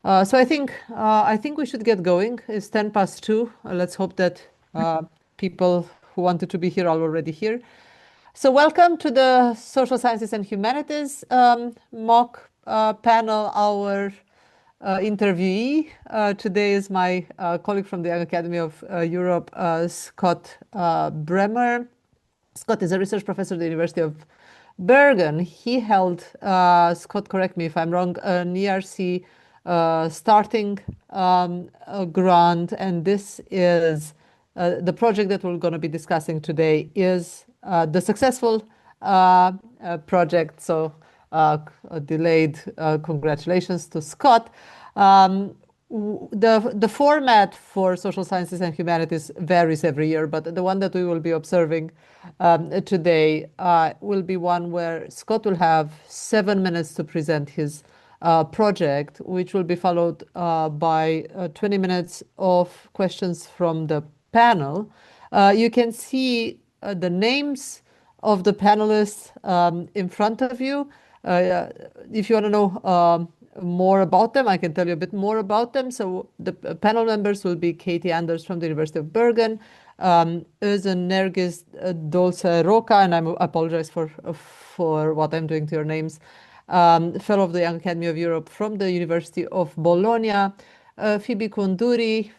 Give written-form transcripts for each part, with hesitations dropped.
So I think we should get going. It's 10 past 2. Let's hope that people who wanted to be here are already here. So welcome to the Social Sciences and Humanities mock panel. Our interviewee today is my colleague from the Academy of Europe, Scott Bremer. Scott is a research professor at the University of Bergen. He held, Scott, correct me if I'm wrong, an ERC starting grant, and this is the project that we're going to be discussing today is the successful project. So delayed congratulations to Scott. The format for social sciences and humanities varies every year, but the one that we will be observing today will be one where Scott will have 7 minutes to present his project, which will be followed by 20 minutes of questions from the panel. You can see the names of the panelists in front of you. If you want to know more about them, I can tell you a bit more about them. So the panel members will be Katie Anders from the University of Bergen, Özden Nergis Dolce Roca, and I apologize for what I'm doing to your names, fellow of the Academy of Europe from the University of Bologna, Phoebe Kunduri,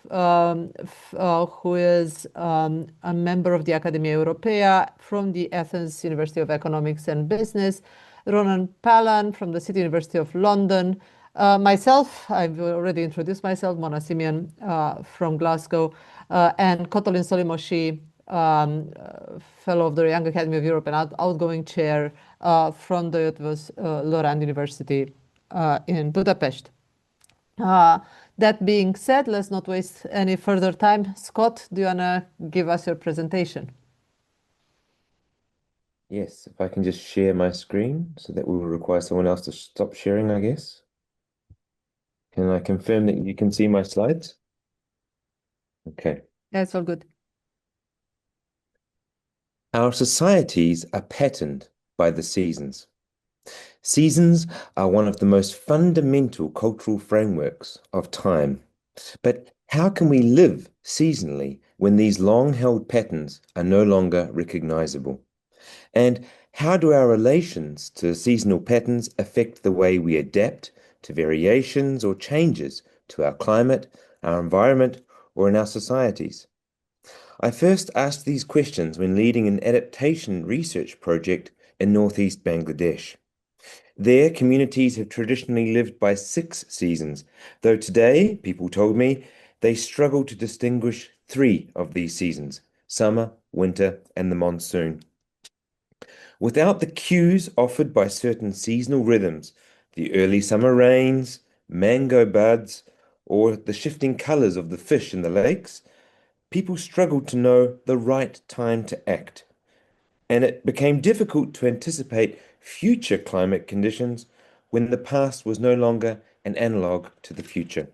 who is a member of the Academia Europaea from the Athens University of Economics and Business, Ronan Palan from the City University of London, myself, I've already introduced myself, Mona Simeon from Glasgow, and Kotalin Solimoshi, fellow of the Young Academy of Europe and outgoing chair from the Loránd University in Budapest. That being said, let's not waste any further time. Scott, do you want to give us your presentation? Yes, if I can just share my screen so that we will require someone else to stop sharing, I guess. Can I confirm that you can see my slides? Okay. Yeah, it's all good. Our societies are patterned by the seasons. Seasons are one of the most fundamental cultural frameworks of time. But how can we live seasonally when these long-held patterns are no longer recognizable? And how do our relations to seasonal patterns affect the way we adapt to variations or changes to our climate, our environment, or in our societies? I first asked these questions when leading an adaptation research project in northeast Bangladesh. There, communities have traditionally lived by 6 seasons, though today, people told me, they struggle to distinguish 3 of these seasons: summer, winter, and the monsoon. Without the cues offered by certain seasonal rhythms, the early summer rains, mango buds, or the shifting colors of the fish in the lakes, people struggled to know the right time to act, and it became difficult to anticipate future climate conditions when the past was no longer an analog to the future.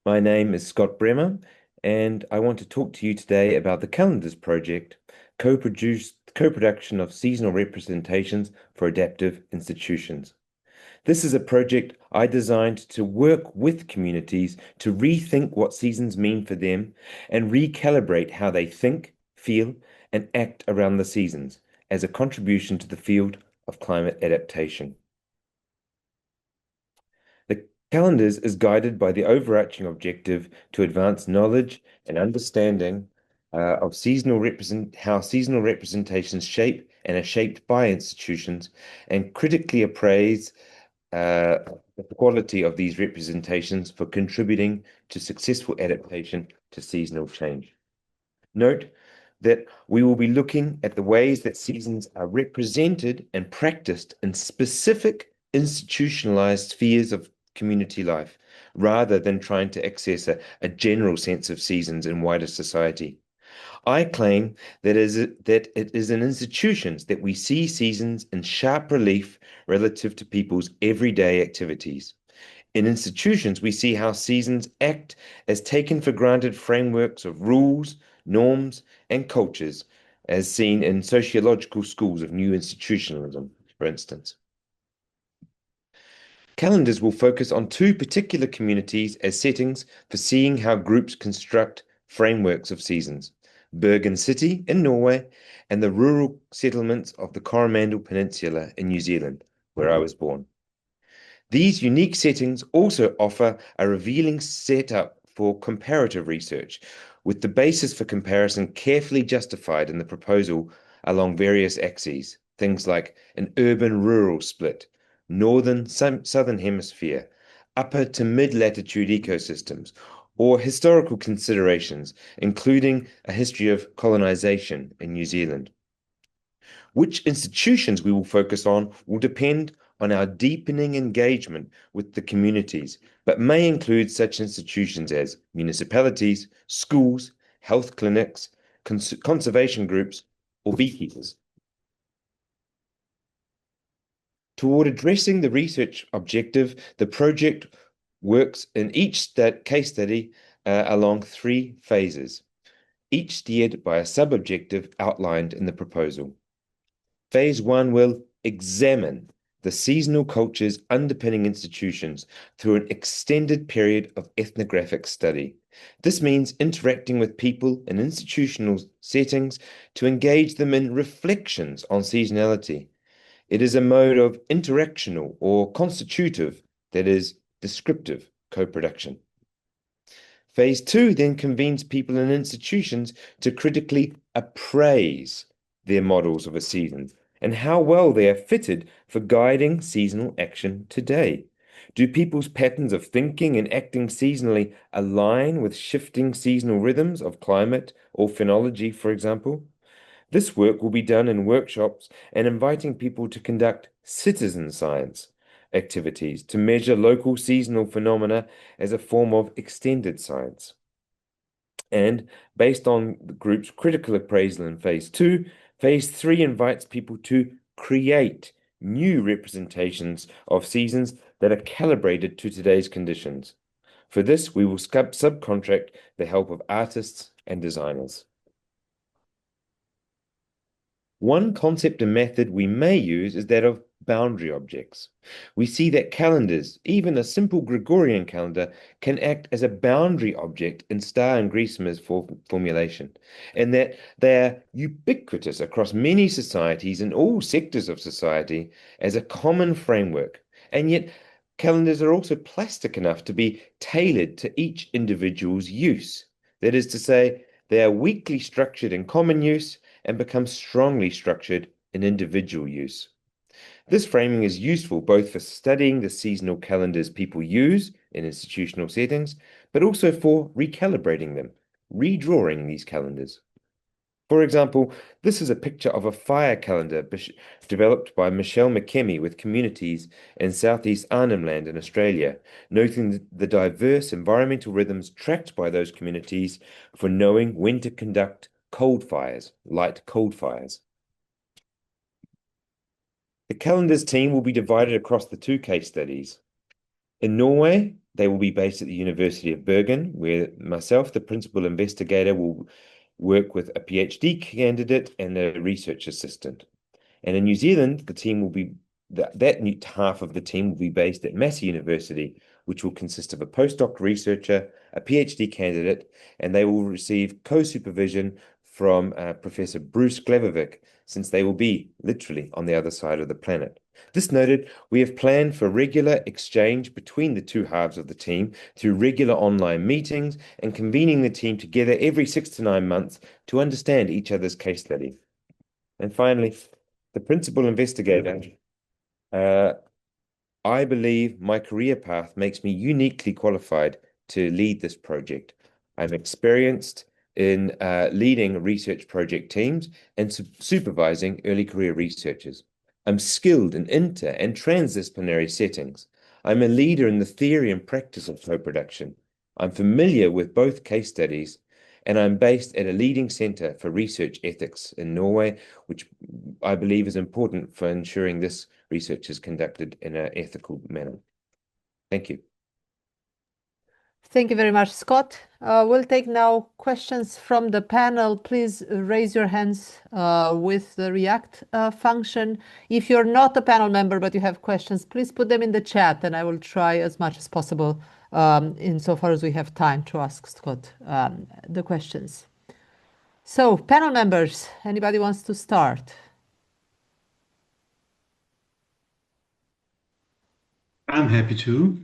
My name is Scott Bremer, and I want to talk to you today about the Calendars Project, co-production of seasonal representations for adaptive institutions. This is a project I designed to work with communities to rethink what seasons mean for them and recalibrate how they think, feel, and act around the seasons as a contribution to the field of climate adaptation. The Calendars is guided by the overarching objective to advance knowledge and understanding of how seasonal representations shape and are shaped by institutions, and critically appraise the quality of these representations for contributing to successful adaptation to seasonal change. Note that we will be looking at the ways that seasons are represented and practiced in specific institutionalized spheres of community life, rather than trying to access a general sense of seasons in wider society. I claim that it is in institutions that we see seasons in sharp relief relative to people's everyday activities. In institutions, we see how seasons act as taken for granted frameworks of rules, norms, and cultures, as seen in sociological schools of new institutionalism, for instance. calendars will focus on two particular communities as settings for seeing how groups construct frameworks of seasons: Bergen City in Norway and the rural settlements of the Coromandel Peninsula in New Zealand, where I was born. These unique settings also offer a revealing setup for comparative research, with the basis for comparison carefully justified in the proposal along various axes, things like an urban-rural split, southern hemisphere, upper to mid-latitude ecosystems, or historical considerations, including a history of colonization in New Zealand. Which institutions we will focus on will depend on our deepening engagement with the communities, but may include such institutions as municipalities, schools, health clinics, conservation groups, or beekeepers. Toward addressing the research objective, the project works in each case study along 3 phases, each steered by a sub-objective outlined in the proposal. Phase 1 will examine the seasonal cultures underpinning institutions through an extended period of ethnographic study. This means interacting with people in institutional settings to engage them in reflections on seasonality. It is a mode of interactional or constitutive, that is, descriptive co-production. Phase 2 then convenes people in institutions to critically appraise their models of a season and how well they are fitted for guiding seasonal action today. Do people's patterns of thinking and acting seasonally align with shifting seasonal rhythms of climate or phenology, for example? This work will be done in workshops and inviting people to conduct citizen science activities to measure local seasonal phenomena as a form of extended science. And based on the group's critical appraisal in phase 2, phase 3 invites people to create new representations of seasons that are calibrated to today's conditions. For this, we will subcontract the help of artists and designers. One concept and method we may use is that of boundary objects. We see that calendars, even a simple Gregorian calendar, can act as a boundary object in star and Grismer's formulation, and that they are ubiquitous across many societies and all sectors of society as a common framework. And yet, calendars are also plastic enough to be tailored to each individual's use. That is to say, they are weakly structured in common use and become strongly structured in individual use. This framing is useful both for studying the seasonal calendars people use in institutional settings, but also for recalibrating them, redrawing these calendars. For example, this is a picture of a fire calendar developed by Michelle McKemmy with communities in Southeast Arnhem Land in Australia, noting the diverse environmental rhythms tracked by those communities for knowing when to conduct cold fires, light cold fires. The calendars team will be divided across the 2 case studies. In Norway, they will be based at the University of Bergen, where myself, the principal investigator, will work with a PhD candidate and a research assistant. And in New Zealand, the team will be that half of the team will be based at Massey University, which will consist of a postdoc researcher, a PhD candidate, and they will receive co-supervision from Professor Bruce Glevovic, since they will be literally on the other side of the planet. This noted, we have planned for regular exchange between the 2 halves of the team through regular online meetings and convening the team together every 6 to 9 months to understand each other's case study. And finally, the principal investigator, I believe my career path makes me uniquely qualified to lead this project. I'm experienced in leading research project teams and supervising early career researchers. I'm skilled in inter and transdisciplinary settings. I'm a leader in the theory and practice of co-production. I'm familiar with both case studies, and I'm based at a leading centre for research ethics in Norway, which I believe is important for ensuring this research is conducted in an ethical manner. Thank you. Thank you very much, Scott. We'll take now questions from the panel. Please raise your hands with the React function. If you're not a panel member but you have questions, please put them in the chat and I will try as much as possible insofar as we have time to ask Scott the questions. So, panel members, anybody wants to start? I'm happy to.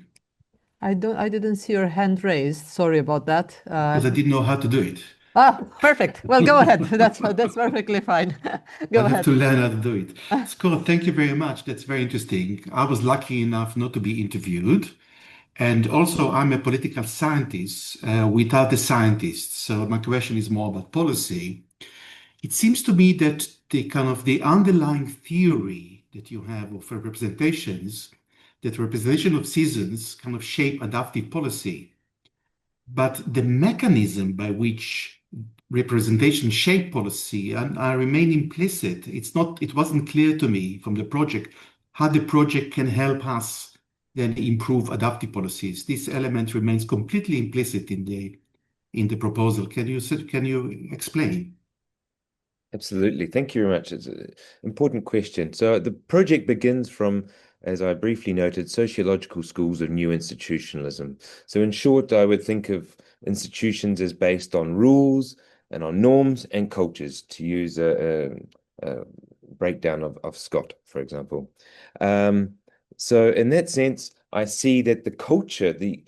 I didn't see your hand raised. Sorry about that. Because I didn't know how to do it. Perfect. Well, go ahead. That's perfectly fine. Go I'll ahead. have to learn how to do it. Scott, thank you very much. That's very interesting. I was lucky enough not to be interviewed. And also, I'm a political scientist without the scientists. So my question is more about policy. It seems to me that the underlying theory that you have of representations, that representation of seasons kind of shape adaptive policy. But the mechanism by which representation shape policy and I remain implicit. It wasn't clear to me from the project how the project can help us then improve adaptive policies. This element remains completely implicit in the proposal. Can you explain? Absolutely. Thank you very much. It's an important question. So the project begins from, as I briefly noted, sociological schools of new institutionalism. So in short, I would think of institutions as based on rules and on norms and cultures, to use a breakdown of Scott, for example. So in that sense, I see that the culture, the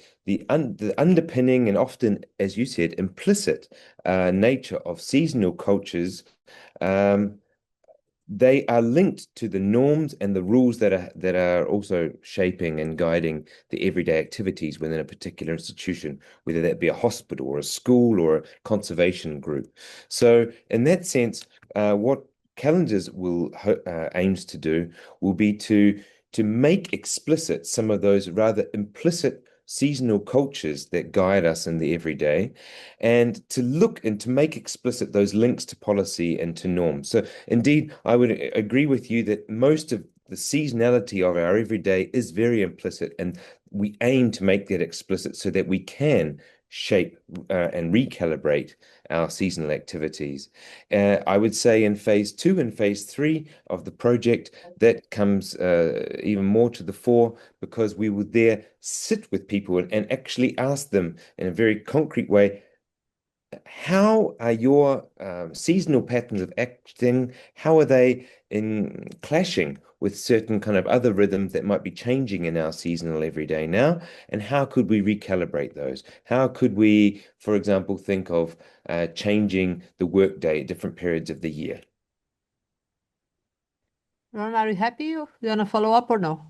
underpinning and often, as you said, implicit nature of seasonal cultures, they are linked to the norms and the rules that are also shaping and guiding the everyday activities within a particular institution, whether that be a hospital or a school or a conservation group. So in that sense, what Calendars will aims to do will be to make explicit some of those rather implicit seasonal cultures that guide us in the everyday, and to look and to make explicit those links to policy and to norms. So indeed, I would agree with you that most of the seasonality of our everyday is very implicit, and we aim to make that explicit so that we can shape and recalibrate our seasonal activities. I would say in phase 2 and phase 3 of the project, that comes even more to the fore, because we would there sit with people and actually ask them in a very concrete way, how are your seasonal patterns of acting, how are they in clashing with certain kind of other rhythms that might be changing in our seasonal everyday now, and how could we recalibrate those? How could we, for example, think of changing the workday at different periods of the year? Ron, are you happy? You want to follow up or no?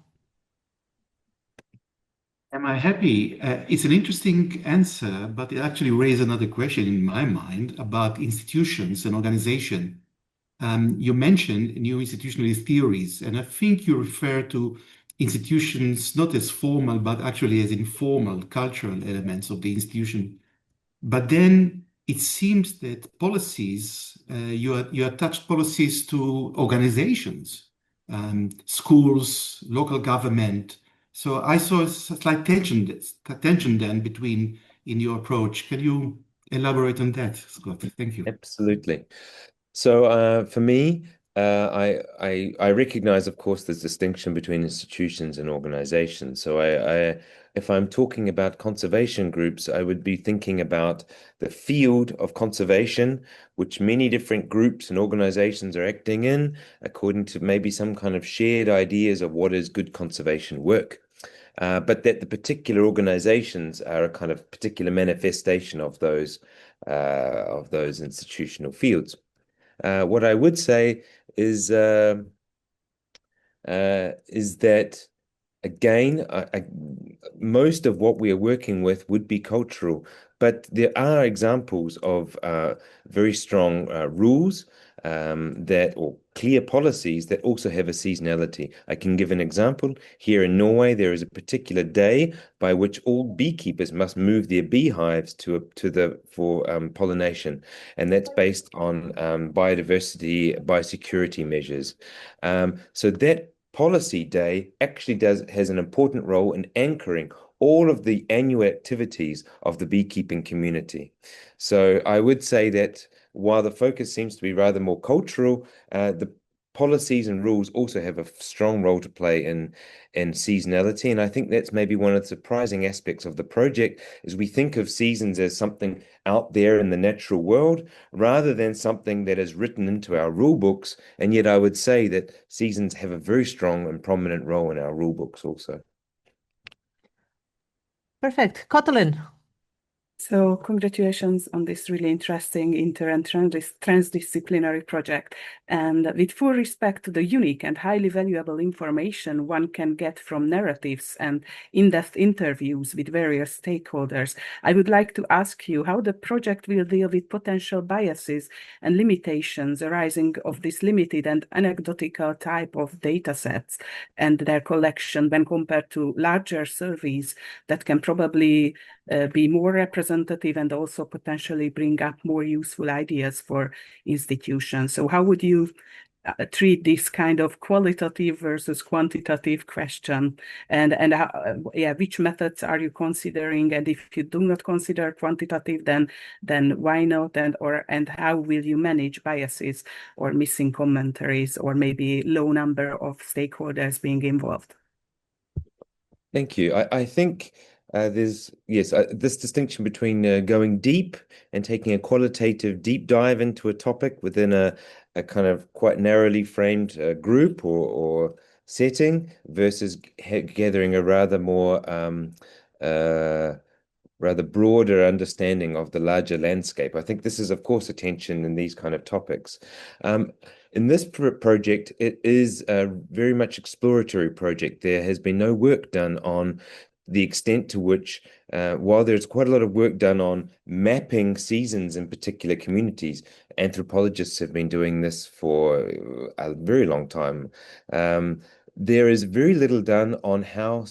Am I happy? It's an interesting answer, but it actually raises another question in my mind about institutions and organization. You mentioned new institutionalist theories, and I think you refer to institutions not as formal, but actually as informal cultural elements of the institution. But then it seems that policies, you attached policies to organizations, schools, local government. So I saw a slight tension then between in your approach. Can you elaborate on that, Scott? Thank you. Absolutely. So for me, I recognize, of course, there's distinction between institutions and organizations. So if I'm talking about conservation groups, I would be thinking about the field of conservation, which many different groups and organizations are acting in, according to maybe some kind of shared ideas of what is good conservation work. But that the particular organizations are a kind of particular manifestation of those institutional fields. What I would say is that, again, most of what we are working with would be cultural, but there are examples of very strong rules or clear policies that also have a seasonality. I can give an example. Here in Norway, there is a particular day by which all beekeepers must move their beehives for pollination, and that's based on biodiversity, biosecurity measures. So that policy day actually has an important role in anchoring all of the annual activities of the beekeeping community. So I would say that while the focus seems to be rather more cultural, the policies and rules also have a strong role to play in seasonality. And I think that's maybe one of the surprising aspects of the project is we think of seasons as something out there in the natural world rather than something that is written into our rule books. And yet I would say that seasons have a very strong and prominent role in our rule books also. Perfect. Katalin. So congratulations on this really interesting inter and transdisciplinary project. And with full respect to the unique and highly valuable information one can get from narratives and in-depth interviews with various stakeholders, I would like to ask you how the project will deal with potential biases and limitations arising of this limited and anecdotal type of data sets and their collection when compared to larger surveys that can probably be more representative and also potentially bring up more useful ideas for institutions. So how would you treat this kind of qualitative versus quantitative question? And which methods are you considering? And if you do not consider quantitative, then why not? And how will you manage biases or missing commentaries or maybe low number of stakeholders being involved? Thank you. I think there's, yes, this distinction between going deep and taking a qualitative deep dive into a topic within a kind of quite narrowly framed group or setting versus gathering a rather more rather broader understanding of the larger landscape. I think this is, of course, a tension in these kind of topics. In this project, it is a very much exploratory project. There has been no work done on the extent to which, while there's quite a lot of work done on mapping seasons in particular communities, anthropologists have been doing this for a very long time. There is very little done on how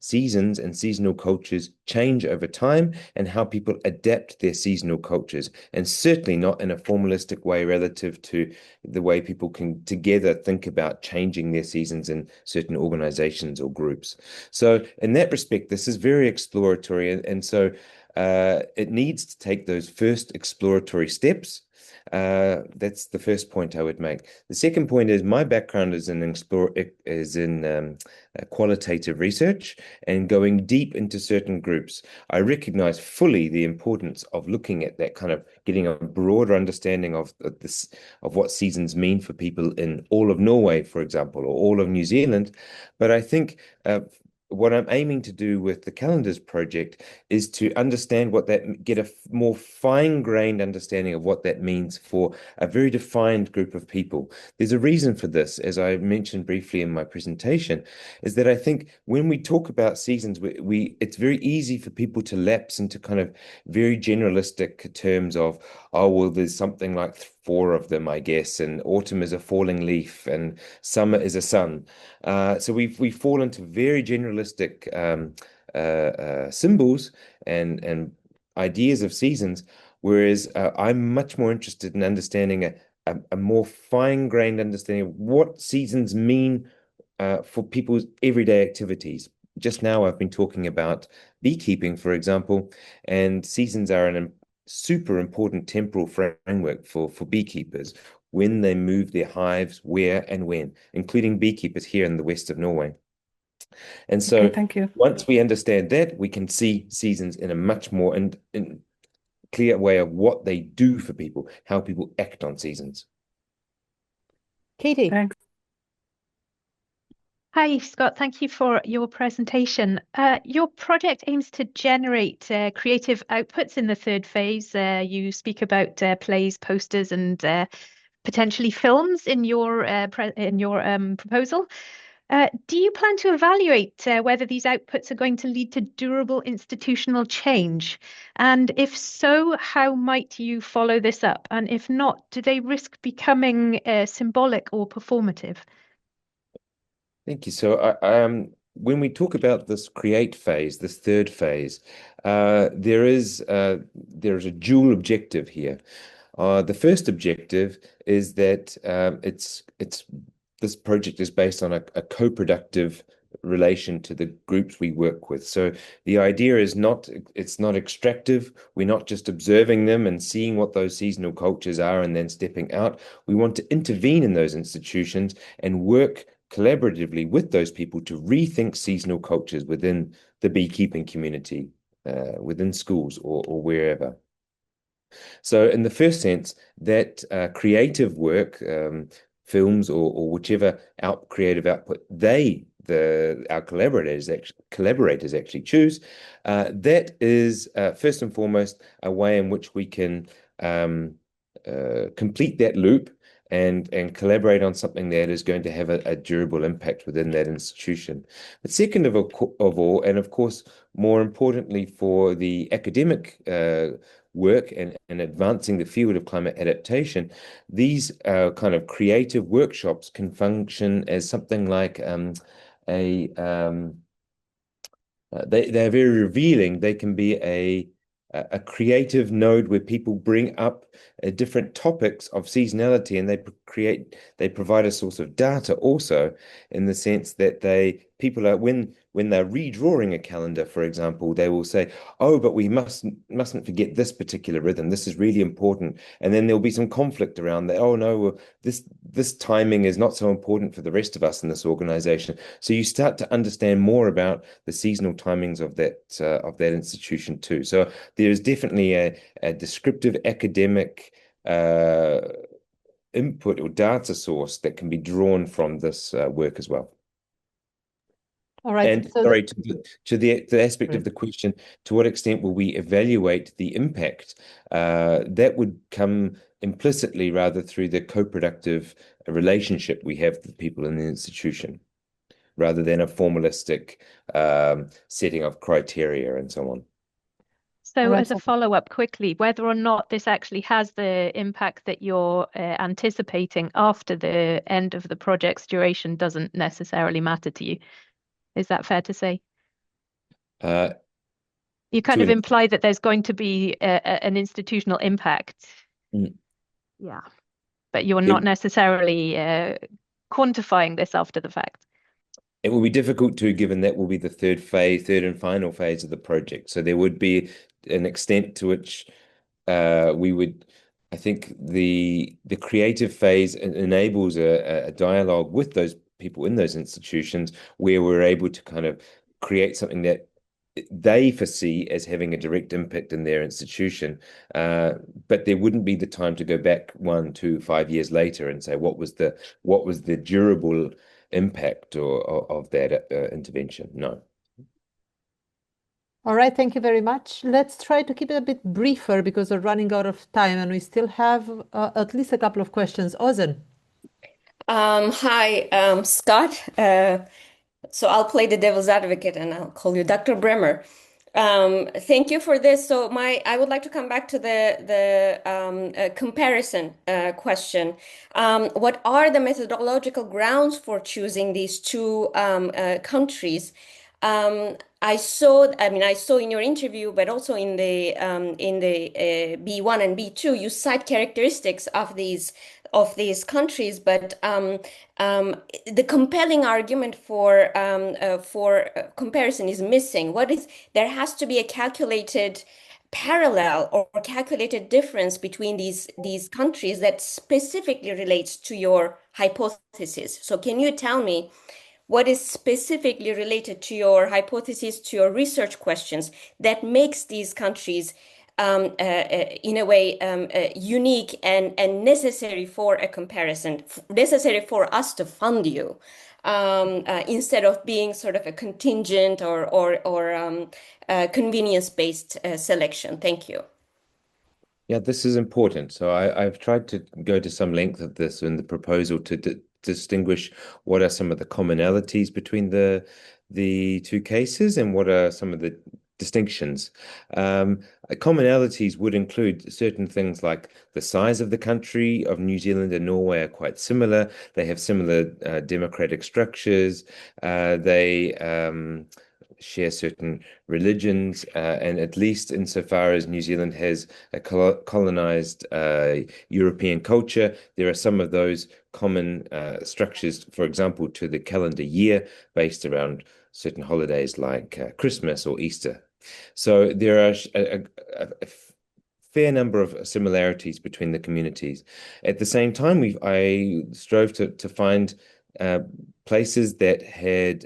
seasons and seasonal cultures change over time and how people adapt their seasonal cultures, and certainly not in a formalistic way relative to the way people can together think about changing their seasons in certain organizations or groups. So in that respect, this is very exploratory, and so it needs to take those first exploratory steps. That's the first point I would make. The second point is my background is in qualitative research and going deep into certain groups. I recognize fully the importance of looking at that kind of getting a broader understanding of what seasons mean for people in all of Norway, for example, or all of New Zealand. But I think what I'm aiming to do with the Calendars project is to understand get a more fine-grained understanding of what that means for a very defined group of people. There's a reason for this, as I mentioned briefly in my presentation, is that I think when we talk about seasons, it's very easy for people to lapse into kind of very generalistic terms of, oh, well, there's something like 4 of them, I guess, and autumn is a falling leaf and summer is a sun. So we fall into very generalistic symbols and ideas of seasons, whereas I'm much more interested in understanding a more fine-grained understanding of what seasons mean for people's everyday activities. Just now, I've been talking about beekeeping, for example, and seasons are an super important temporal framework for beekeepers when they move their hives, where and when, including beekeepers here in the west of Norway. And so thank you. Once we understand that, we can see seasons in a much more in clear way of what they do for people, how people act on seasons. Katie. Thanks. Hi, Scott. Thank you for your presentation. Your project aims to generate creative outputs in the third phase. You speak about plays, posters, and potentially films in your proposal. Do you plan to evaluate whether these outputs are going to lead to durable institutional change? And if so, how might you follow this up? And if not, do they risk becoming symbolic or performative? Thank you. So when we talk about this create phase, this third phase, there is a dual objective here. The first objective is that this project is based on a co-productive relation to the groups we work with. So the idea is it's not extractive. We're not just observing them and seeing what those seasonal cultures are and then stepping out. We want to intervene in those institutions and work collaboratively with those people to rethink seasonal cultures within the beekeeping community, within schools or wherever. So in the first sense, that creative work, films or whichever creative output our collaborators actually choose, that is first and foremost a way in which we can complete that loop and collaborate on something that is going to have a durable impact within that institution. But second of all, and of course, more importantly for the academic work and advancing the field of climate adaptation, these kind of creative workshops can function as something like they're very revealing. They can be a creative node where people bring up different topics of seasonality, and they provide a source of data also, in the sense that people are when they're redrawing a calendar, for example, they will say, oh, but we mustn't forget this particular rhythm. This is really important. And then there'll be some conflict around that. Oh no, well, this timing is not so important for the rest of us in this organization. So you start to understand more about the seasonal timings of that institution too. So there's definitely a descriptive academic input or data source that can be drawn from this work as well. All right. And so sorry, to the aspect of the question, to what extent will we evaluate the impact? That would come implicitly rather through the co-productive relationship we have with people in the institution, rather than a formalistic setting of criteria and so on. So as a follow-up quickly, whether or not this actually has the impact that you're anticipating after the end of the project's duration doesn't necessarily matter to you. Is that fair to say? You kind of imply that there's going to be an institutional impact. Yeah, but you're not necessarily quantifying this after the fact. It will be difficult to, given that will be the third and final phase of the project. So there would be an extent to which we would, I think the creative phase enables a dialogue with those people in those institutions where we're able to kind of create something that they foresee as having a direct impact in their institution. But there wouldn't be the time to go back 1, 2, 5 years later and say what was the durable impact of that intervention. No. All right, thank you very much. Let's try to keep it a bit briefer because we're running out of time and we still have at least a couple of questions. Ozen. Hi, Scott. So I'll play the devil's advocate and I'll call you Dr. Bremer. Thank you for this. So I would like to come back to the comparison question. What are the methodological grounds for choosing these two countries? I saw in your interview, but also in the B1 and B2, you cite characteristics of these countries, but the compelling argument for comparison is missing. There has to be a calculated parallel or calculated difference between these countries that specifically relates to your hypothesis. So can you tell me what is specifically related to your hypothesis, to your research questions that makes these countries in a way unique and necessary for a comparison, necessary for us to fund you, instead of being sort of a contingent or convenience-based selection? Thank you. Yeah, this is important. So I've tried to go to some length of this in the proposal to distinguish what are some of the commonalities between the two cases and what are some of the distinctions. Commonalities would include certain things like the size of the country of New Zealand and Norway are quite similar. They have similar democratic structures. They share certain religions, and at least insofar as New Zealand has a colonized European culture, there are some of those common structures, for example, to the calendar year based around certain holidays like Christmas or Easter. So there are a fair number of similarities between the communities. At the same time, I strove to find places that had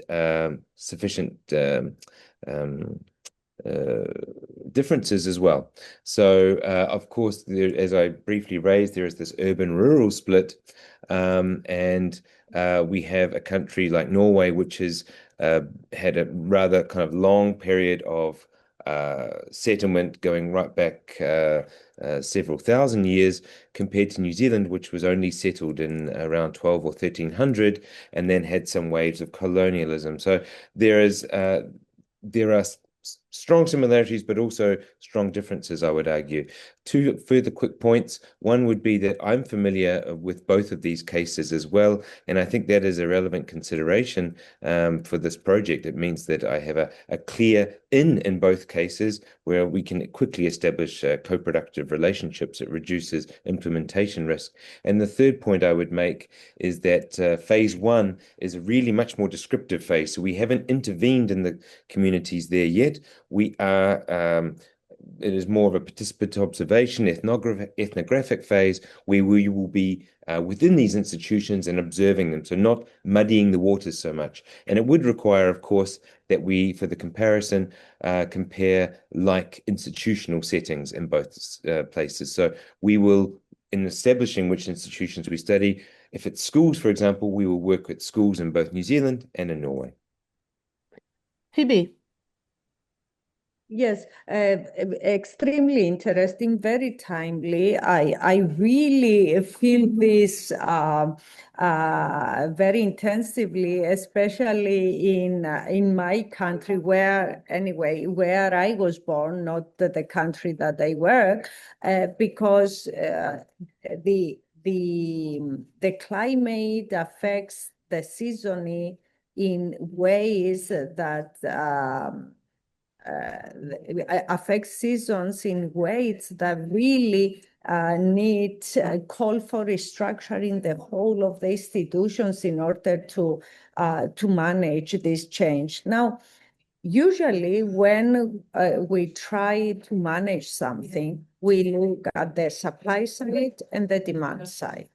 sufficient differences as well. So, of course, as I briefly raised, there is this urban-rural split, and we have a country like Norway, which has had a rather kind of long period of settlement going right back several thousand years, compared to New Zealand, which was only settled in around 12 or 1300, and then had some waves of colonialism. So there are strong similarities, but also strong differences, I would argue. Two further quick points. One would be that I'm familiar with both of these cases as well, and I think that is a relevant consideration for this project. It means that I have a clear in both cases where we can quickly establish co-productive relationships. It reduces implementation risk. And the third point I would make is that phase one is a really much more descriptive phase. So we haven't intervened in the communities there yet. We are it is more of a participant observation, ethnographic phase, where we will be within these institutions and observing them, so not muddying the waters so much. And it would require, of course, that we, for the comparison, compare like institutional settings in both places. So we will, in establishing which institutions we study, if it's schools, for example, we will work with schools in both New Zealand and in Norway. Phoebe. Yes, extremely interesting, very timely. I really feel this very intensively, especially in my country, where I was born, not the country that I work, because the climate affects the seasoning in ways that affects seasons in ways that really need call for restructuring the whole of the institutions in order to manage this change. Now, usually when we try to manage something, we look at the supply side and the demand side.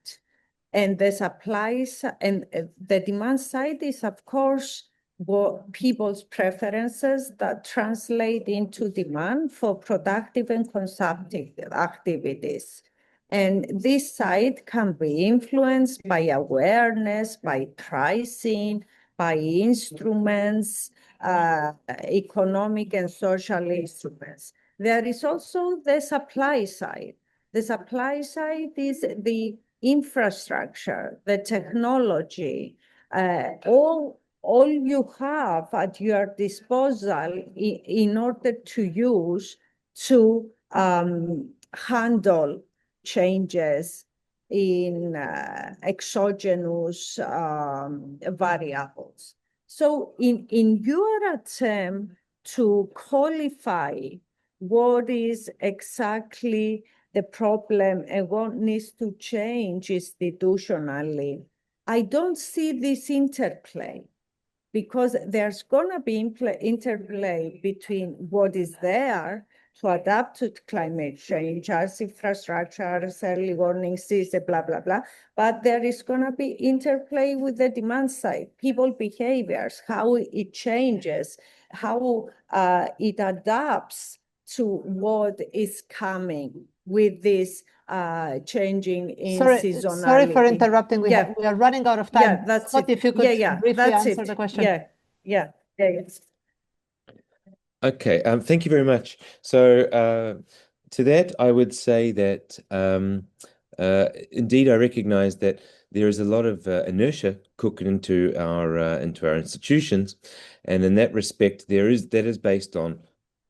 And the supplies and the demand side is, of course, what people's preferences that translate into demand for productive and consumptive activities. And this side can be influenced by awareness, by pricing, by instruments, economic and social instruments. There is also the supply side. The supply side is the infrastructure, the technology, all you have at your disposal in order to use to handle changes in exogenous variables. So in your attempt to qualify what is exactly the problem and what needs to change institutionally, I don't see this interplay, because there's going to be interplay between what is there to adapt to climate change, as infrastructure, as early warning system, blah, blah, blah. But there is going to be interplay with the demand side, people behaviors, how it changes, how it adapts to what is coming with this changing in seasonality. Sorry for interrupting. We are running out of time. Yeah, that's Scott, it. if you could briefly answer the question. Yeah. Okay, thank you very much. So to that, I would say that indeed I recognize that there is a lot of inertia cooked into our institutions, and in that respect, that is based on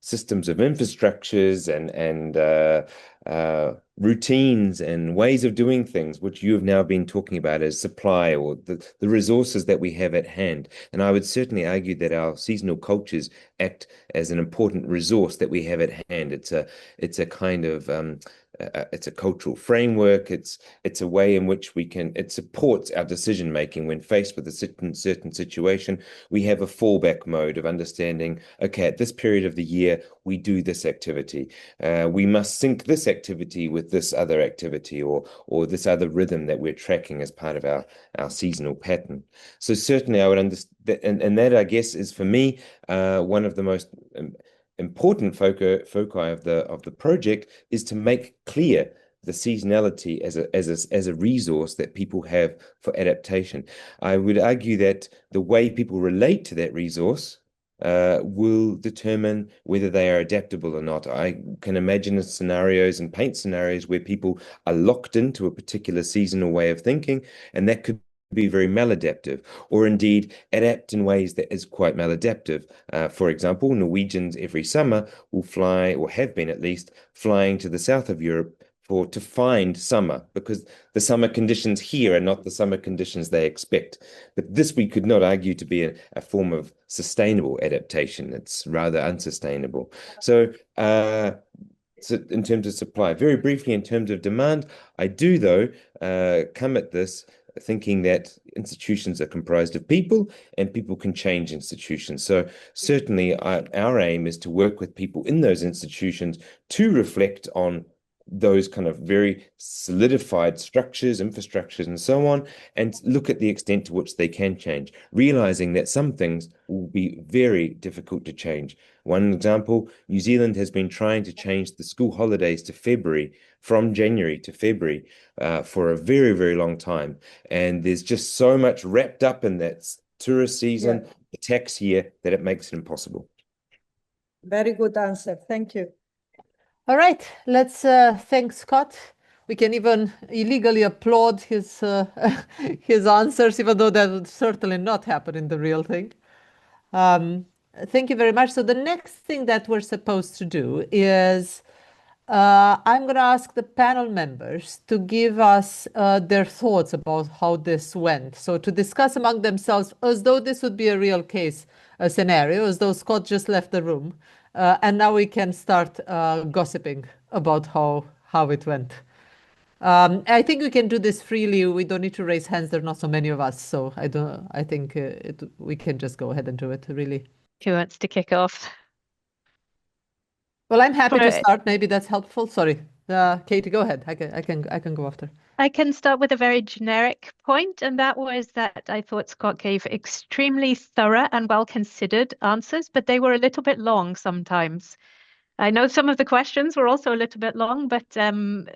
systems of infrastructures and routines and ways of doing things, which you have now been talking about as supply or the resources that we have at hand. And I would certainly argue that our seasonal cultures act as an important resource that we have at hand. It's a kind of it's a cultural framework. It's a way in which it supports our decision making when faced with a certain situation. We have a fallback mode of understanding, okay, at this period of the year, we do this activity. We must sync this activity with this other activity or this other rhythm that we're tracking as part of our seasonal pattern. So certainly I would understand, and that I guess is for me one of the most important foci of the project is to make clear the seasonality as a resource that people have for adaptation. I would argue that the way people relate to that resource will determine whether they are adaptable or not. I can imagine scenarios and paint scenarios where people are locked into a particular seasonal way of thinking, and that could be very maladaptive, or indeed adapt in ways that is quite maladaptive. For example, Norwegians every summer will fly, or have been at least, flying to the south of Europe to find summer, because the summer conditions here are not the summer conditions they expect. But this we could not argue to be a form of sustainable adaptation. It's rather unsustainable. So in terms of supply, very briefly in terms of demand, I do though come at this thinking that institutions are comprised of people and people can change institutions. So certainly our aim is to work with people in those institutions to reflect on those kind of very solidified structures, infrastructures, and so on, and look at the extent to which they can change, realizing that some things will be very difficult to change. One example, New Zealand has been trying to change the school holidays to February, from January to February, for a very, very long time. And there's just so much wrapped up in that tourist season, the tax year, that it makes it impossible. Very good answer. Thank you. All right, let's thank Scott. We can even illegally applaud his answers, even though that would certainly not happen in the real thing. Thank you very much. So the next thing that we're supposed to do is I'm going to ask the panel members to give us their thoughts about how this went. So to discuss among themselves as though this would be a real case scenario, as though Scott just left the room. And now we can start gossiping about how it went. I think we can do this freely. We don't need to raise hands. There are not so many of us, so I think we can just go ahead and do it. Really. Who wants to kick off? Well, I'm happy to start. Maybe that's helpful. Sorry, Katie, go ahead. I can go after. I can start with a very generic point, and that was that I thought Scott gave extremely thorough and well-considered answers, but they were a little bit long sometimes. I know some of the questions were also a little bit long, but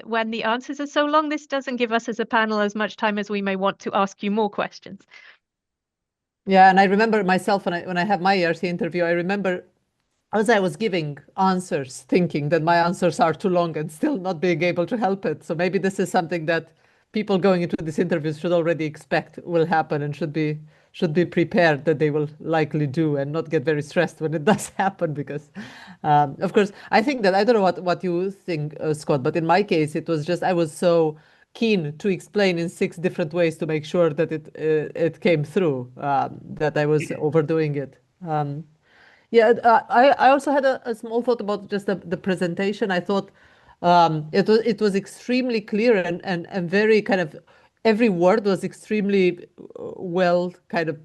when the answers are so long, this doesn't give us as a panel as much time as we may want to ask you more questions. Yeah, and I remember myself when I have my ERC interview, I remember as I was giving answers, thinking that my answers are too long and still not being able to help it. So maybe this is something that people going into these interviews should already expect will happen and should be prepared that they will likely do, and not get very stressed when it does happen. Because, of course, I think that I don't know what you think, Scott, but in my case, it was just I was so keen to explain in 6 different ways to make sure that it came through, that I was overdoing it. Yeah, I also had a small thought about just the presentation. I thought it was extremely clear and very kind of, every word was extremely well kind of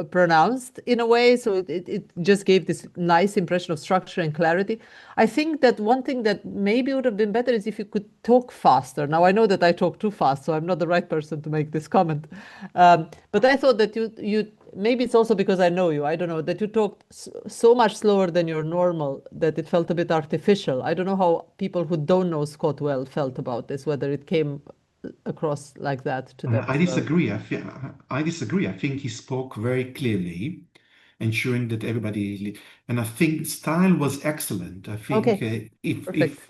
pronounced in a way. So it just gave this nice impression of structure and clarity. I think that one thing that maybe would have been better is if you could talk faster. Now, I know that I talk too fast, so I'm not the right person to make this comment. But I thought that you maybe it's also because I know you, I don't know, that you talked so much slower than your normal that it felt a bit artificial. I don't know how people who don't know Scott well felt about this, whether it came across like that to them. I disagree. I disagree. I think he spoke very clearly, ensuring that everybody, and I think style was excellent. I think if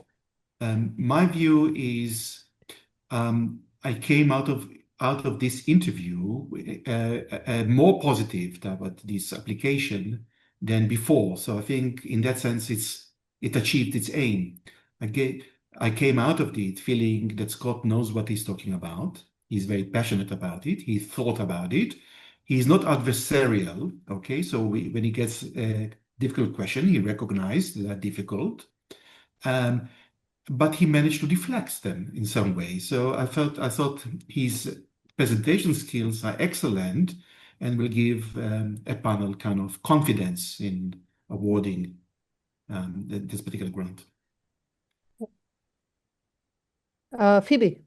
my view is, I came out of this interview more positive about this application than before. So I think in that sense, it achieved its aim. I came out of it feeling that Scott knows what he's talking about. He's very passionate about it. He thought about it. He's not adversarial, okay? So when he gets a difficult question, he recognized that difficult. But he managed to deflect them in some way. So I thought his presentation skills are excellent and will give a panel kind of confidence in awarding this particular grant. Phoebe.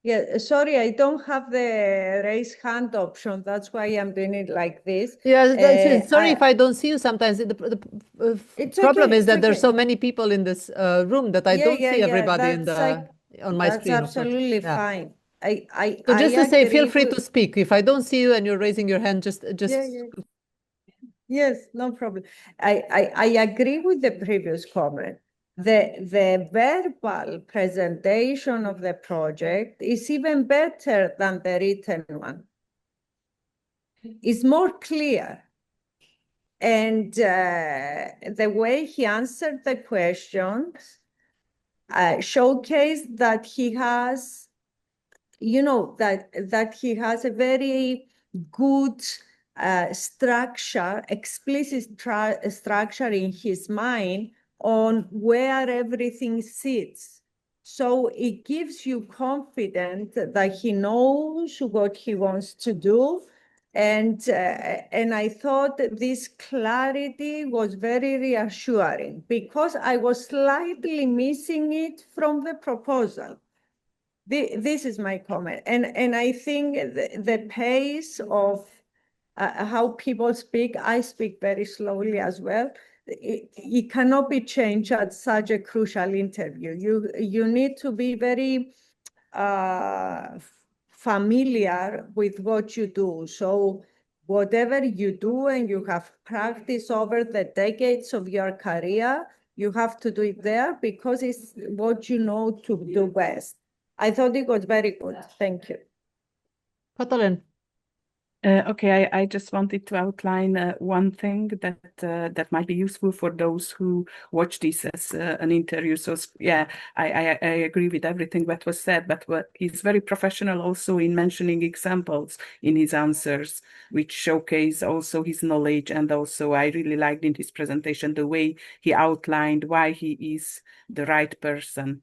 Yeah, sorry, I don't have the raise hand option. That's why I'm doing it like this. Yeah, that's it. Sorry if I don't see you sometimes. The It's problem okay, is that it's there's so okay. many people in this room that I don't see everybody in That's on my that's screen. absolutely Yeah. fine. So just to say, feel agree free with- to speak. If I don't see you and you're raising your hand, just Yes, no problem. I agree with the previous comment. The verbal presentation of the project is even better than the written one. It's more clear. And the way he answered the questions showcased that he has, that he has a very good structure, explicit structure in his mind on where everything sits. So it gives you confidence that he knows what he wants to do. And I thought this clarity was very reassuring because I was slightly missing it from the proposal. This is my comment. And I think the pace of how people speak, I speak very slowly as well. It cannot be changed at such a crucial interview. You need to be very familiar with what you do. So whatever you do and you have practiced over the decades of your career, you have to do it there because it's what you know to do best. I thought it was very good. Thank you. Katalin. Okay, I just wanted to outline one thing that might be useful for those who watch this as an interview. So yeah, I agree with everything that was said, but he's very professional also in mentioning examples in his answers, which showcase also his knowledge. And also I really liked in his presentation the way he outlined why he is the right person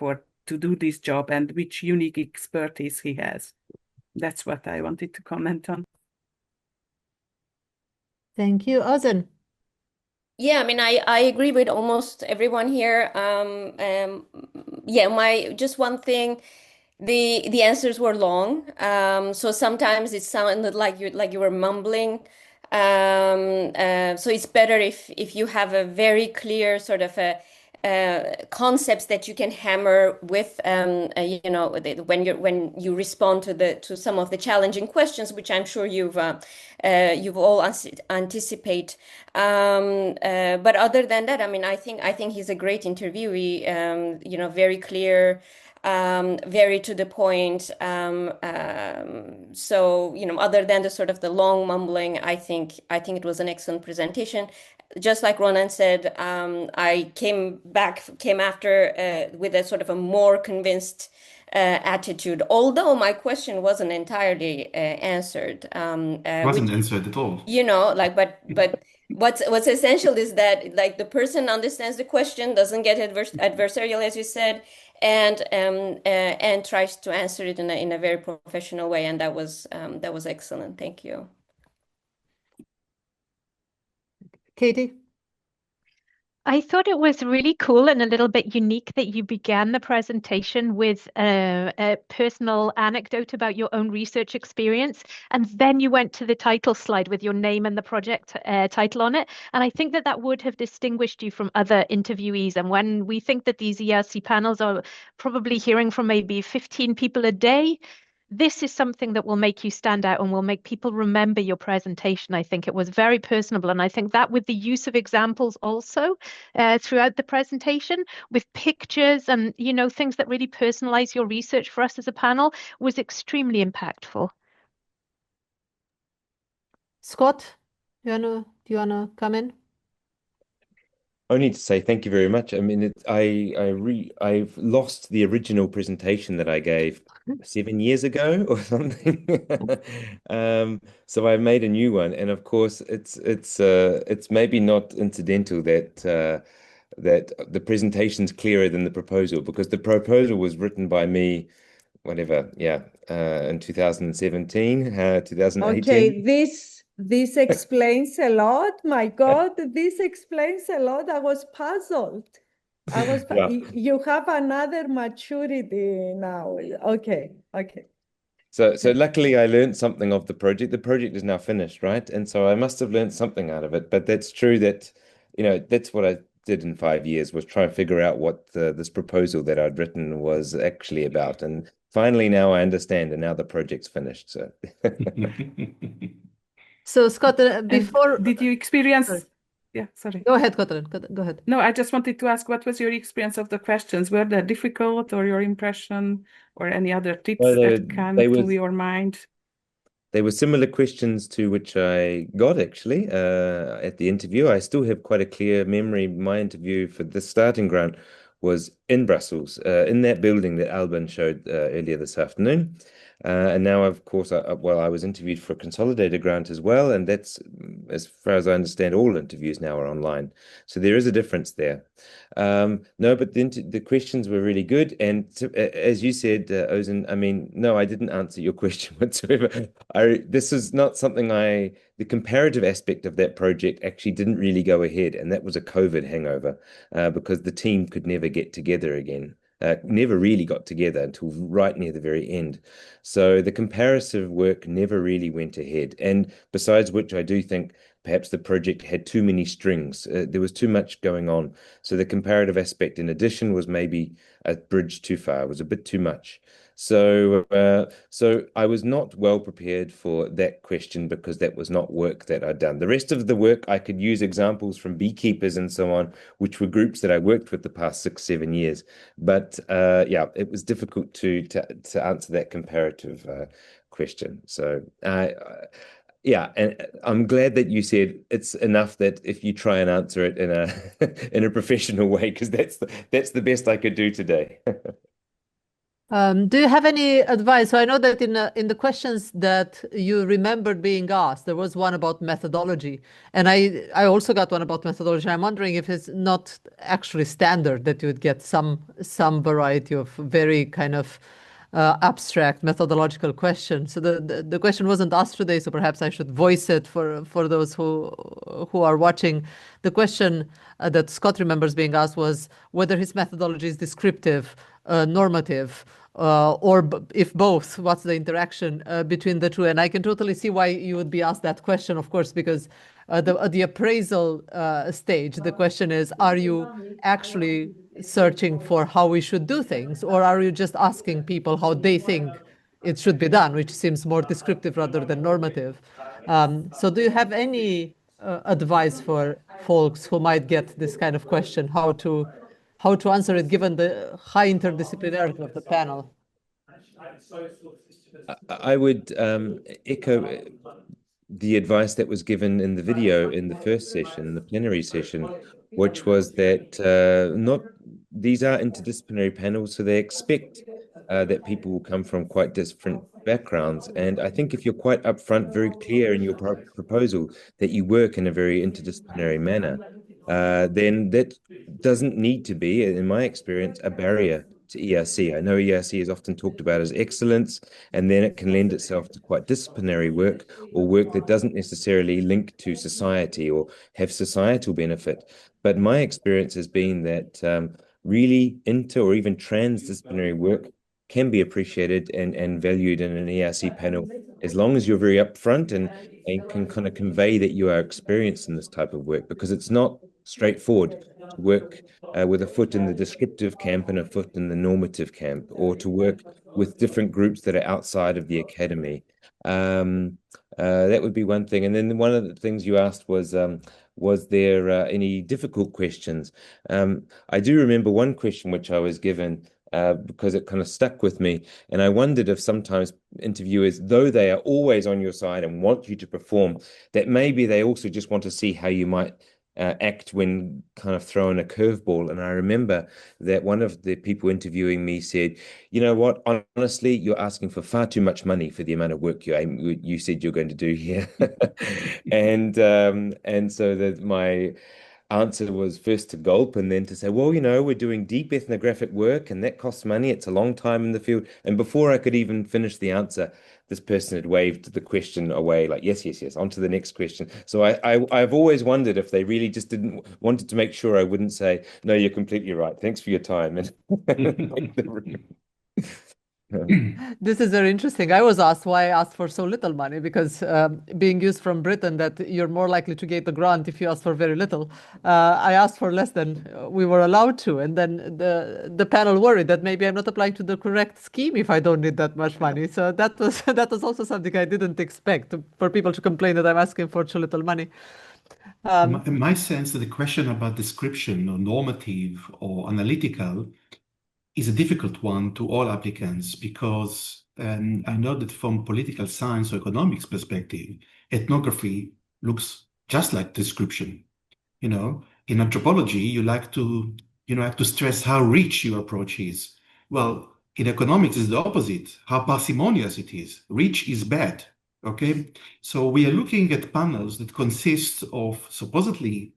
to do this job and which unique expertise he has. That's what I wanted to comment on. Thank you. Ozen. Yeah, I mean, I agree with almost everyone here. Yeah, just one thing, the answers were long. So sometimes it sounded like you were mumbling. So it's better if you have a very clear sort of concepts that you can hammer with when you respond to some of the challenging questions, which I'm sure you've all anticipate. But other than that, I mean, I think he's a great interviewee. Very clear. Very to the point. So other than the sort of the long mumbling, I think it was an excellent presentation. Just like Ronan said, I came after with a sort of a more convinced attitude, although my question wasn't entirely answered. Wasn't answered at all. But what's essential is that like the person understands the question, doesn't get adversarial, as you said, and tries to answer it in a very professional way, and that was excellent. Thank you. Katie. I thought it was really cool and a little bit unique that you began the presentation with a personal anecdote about your own research experience, and then you went to the title slide with your name and the project title on it. And I think that would have distinguished you from other interviewees. And when we think that these ERC panels are probably hearing from maybe 15 people a day, this is something that will make you stand out and will make people remember your presentation. I think it was very personable. And I think that with the use of examples also throughout the presentation with pictures and, things that really personalize your research for us as a panel was extremely impactful. Scott, do you wanna come in? Only to say thank you very much. I mean, I've lost the original presentation that I gave 7 years ago or something. So I made a new one, and of course, it's maybe not incidental that the presentation's clearer than the proposal, because the proposal was written by me, whatever, yeah, in 2017, 2018. Okay, this explains a lot. My God, this explains a lot. I was puzzled. Yeah. You have another maturity now. Okay, okay. So luckily I learned something of the project. The project is now finished, right? And so I must have learned something out of it. But that's true that, that's what I did in 5 years, was try and figure out what this proposal that I'd written was actually about. And finally now I understand, and now the project's finished. So So Scott, And before did you experience? Sorry. Yeah, sorry. Go ahead, Catherine. Go ahead. No, I just wanted to ask, what was your experience of the questions? Were they difficult, or your impression, or any other tips Well, that came to your mind? they were similar questions to which I got actually at the interview. I still have quite a clear memory. My interview for the starting grant was in Brussels, in that building that Alban showed earlier this afternoon. And now, of course, I was interviewed for a consolidated grant as well, and that's, as far as I understand, all interviews now are online. So there is a difference there. No, but the questions were really good, and as you said, Ozan, I mean, no, I didn't answer your question whatsoever. This is not something the comparative aspect of that project actually didn't really go ahead, and that was a COVID hangover, because the team could never get together again. Never really got together until right near the very end. So the comparative work never really went ahead. And besides which, I do think perhaps the project had too many strings. There was too much going on. So the comparative aspect, in addition, was maybe a bridge too far. It was a bit too much. So I was not well prepared for that question, because that was not work that I'd done. The rest of the work, I could use examples from beekeepers and so on, which were groups that I worked with the past 6-7 years. But yeah, it was difficult to answer that comparative question. So yeah, and I'm glad that you said it's enough that if you try and answer it in a in a professional way, because that's the best I could do today. Do you have any advice? So I know that in the questions that you remembered being asked, there was one about methodology, and I also got one about methodology. I'm wondering if it's not actually standard that you would get some variety of very kind of abstract methodological questions. So the question wasn't asked today, so perhaps I should voice it for those who are watching. The question that Scott remembers being asked was whether his methodology is descriptive, normative, or if both, what's the interaction between the two? And I can totally see why you would be asked that question, of course, because the appraisal stage, the question is, are you actually searching for how we should do things, or are you just asking people how they think it should be done, which seems more descriptive rather than normative? So do you have any advice for folks who might get this kind of question, how to answer it given the high interdisciplinarity of the panel? I would echo the advice that was given in the video in the first session, the plenary session, which was that these are interdisciplinary panels, so they expect that people will come from quite different backgrounds. And I think if you're quite upfront, very clear in your proposal that you work in a very interdisciplinary manner, then that doesn't need to be, in my experience, a barrier to ERC. I know ERC is often talked about as excellence, and then it can lend itself to quite disciplinary work, or work that doesn't necessarily link to society or have societal benefit. But my experience has been that really inter or even transdisciplinary work can be appreciated and valued in an ERC panel, as long as you're very upfront and can kind of convey that you are experienced in this type of work, because it's not straightforward to work with a foot in the descriptive camp and a foot in the normative camp, or to work with different groups that are outside of the academy. That would be one thing. And then one of the things you asked was there any difficult questions? I do remember one question which I was given because it kind of stuck with me. And I wondered if sometimes interviewers, though they are always on your side and want you to perform, that maybe they also just want to see how you might act when kind of thrown a curveball. And I remember that one of the people interviewing me said, you know what, honestly, you're asking for far too much money for the amount of work you said you're going to do here. And so that my answer was first to gulp and then to say, well, you know, we're doing deep ethnographic work and that costs money. It's a long time in the field. And before I could even finish the answer, this person had waved the question away, like, yes, yes, yes, on to the next question. So I've always wondered if they really just didn't wanted to make sure I wouldn't say, no, you're completely right. Thanks for your time. This is very interesting. I was asked why I asked for so little money because being used from Britain that you're more likely to get the grant if you ask for very little. I asked for less than we were allowed to, and then the panel worried that maybe I'm not applying to the correct scheme if I don't need that much money. So that was also something I didn't expect, for people to complain that I'm asking for too little money. My sense that the question about description or normative or analytical is a difficult one to all applicants because I know that from political science or economics perspective, ethnography looks just like description. You know, in anthropology, you like to stress how rich your approach is. Well, in economics, it's the opposite, how parsimonious it is. Rich is bad. Okay, so we are looking at panels that consist of supposedly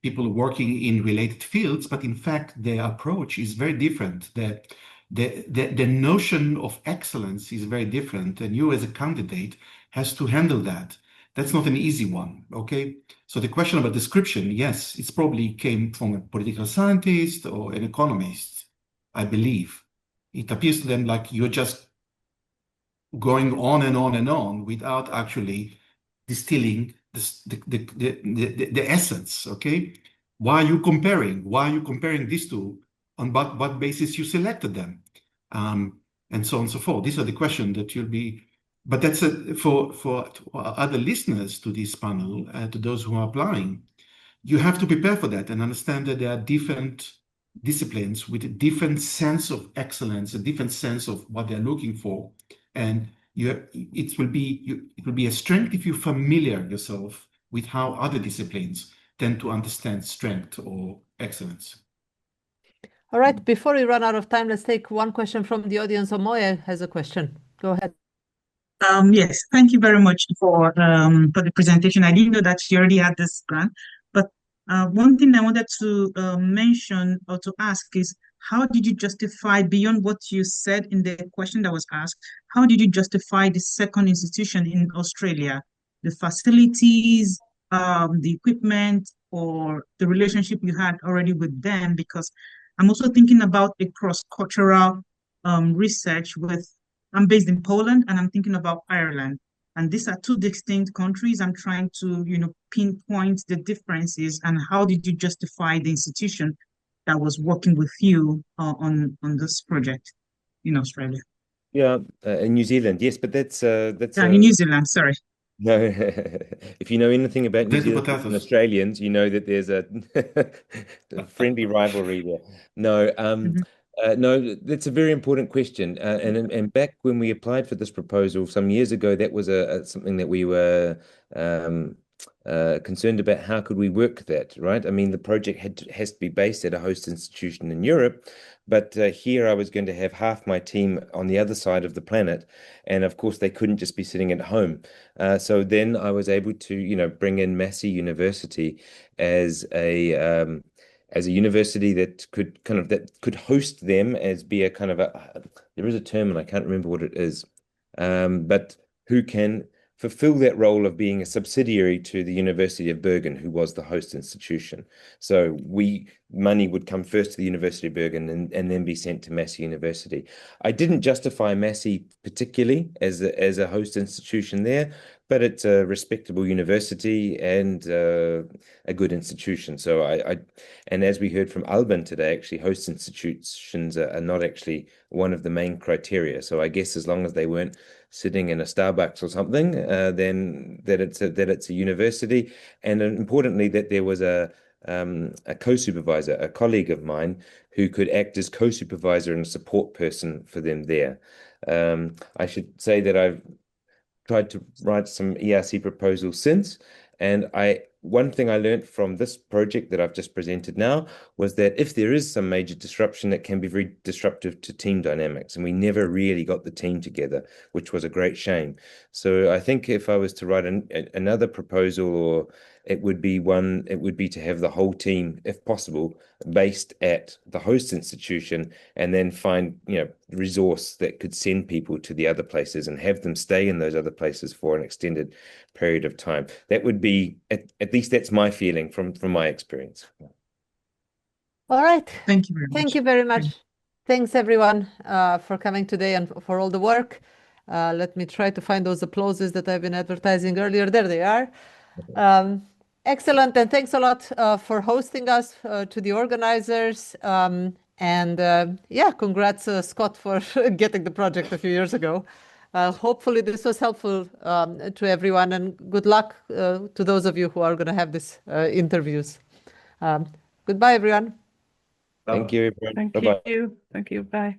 people working in related fields, but in fact, their approach is very different. The notion of excellence is very different, and you as a candidate has to handle that. That's not an easy one, okay? So the question about description, yes, it's probably came from a political scientist or an economist, I believe. It appears to them like you're just going on and on and on without actually distilling the essence, okay? Why are you comparing? Why are you comparing these two? On what basis you selected them? And so on and so forth. These are the questions that you'll be, but that's for other listeners to this panel, to those who are applying, you have to prepare for that and understand that there are different disciplines with a different sense of excellence, a different sense of what they're looking for. And it will be a strength if you familiar yourself with how other disciplines tend to understand strength or excellence. All right, before we run out of time, let's take one question from the audience. Omoye has a question. Go ahead. Yes, thank you very much for the presentation. I didn't know that you already had this grant, but one thing I wanted to mention or to ask is, how did you justify, beyond what you said in the question that was asked, how did you justify the second institution in Australia? The facilities, the equipment, or the relationship you had already with them? Because I'm also thinking about a cross-cultural research with, I'm based in Poland and I'm thinking about Ireland. And these are two distinct countries. I'm trying to, pinpoint the differences, and how did you justify the institution that was working with you on this project in Australia? Yeah, in New Zealand, yes, but that's in New Zealand, sorry. No, if you know anything about New Zealand and Australians, you know that there's a friendly rivalry there. No, no, that's a very important question. And back when we applied for this proposal some years ago, that was something that we were concerned about. How could we work that, right? I mean, the project has to be based at a host institution in Europe, but here I was going to have half my team on the other side of the planet, and of course they couldn't just be sitting at home. So then I was able to, bring in Massey University as a university that could host them, as be a kind of there is a term and I can't remember what it is, but who can fulfill that role of being a subsidiary to the University of Bergen, who was the host institution. So money would come first to the University of Bergen and then be sent to Massey University. I didn't justify Massey particularly as a host institution there, but it's a respectable university and a good institution. So and as we heard from Alban today, actually host institutions are not actually one of the main criteria. So I guess as long as they weren't sitting in a Starbucks or something, then that it's a university, and importantly that there was a co-supervisor, a colleague of mine, who could act as co-supervisor and support person for them there. I should say that I've tried to write some ERC proposals since, and I one thing I learned from this project that I've just presented now was that if there is some major disruption, it can be very disruptive to team dynamics. And we never really got the team together, which was a great shame. So I think if I was to write another proposal, or it would be to have the whole team, if possible, based at the host institution, and then find, resource that could send people to the other places and have them stay in those other places for an extended period of time. That would be, at least that's my feeling from my experience. All right. Thank you very much. Thank you very much. Thanks everyone for coming today and for all the work. Let me try to find those applauses that I've been advertising earlier. There they are. Excellent, and thanks a lot for hosting us, to the organizers. Yeah, congrats, Scott, for getting the project a few years ago. Hopefully this was helpful to everyone, and good luck to those of you who are going to have these interviews. Goodbye, everyone. Thank you, everyone. Thank Bye-bye. you. Thank you. Bye.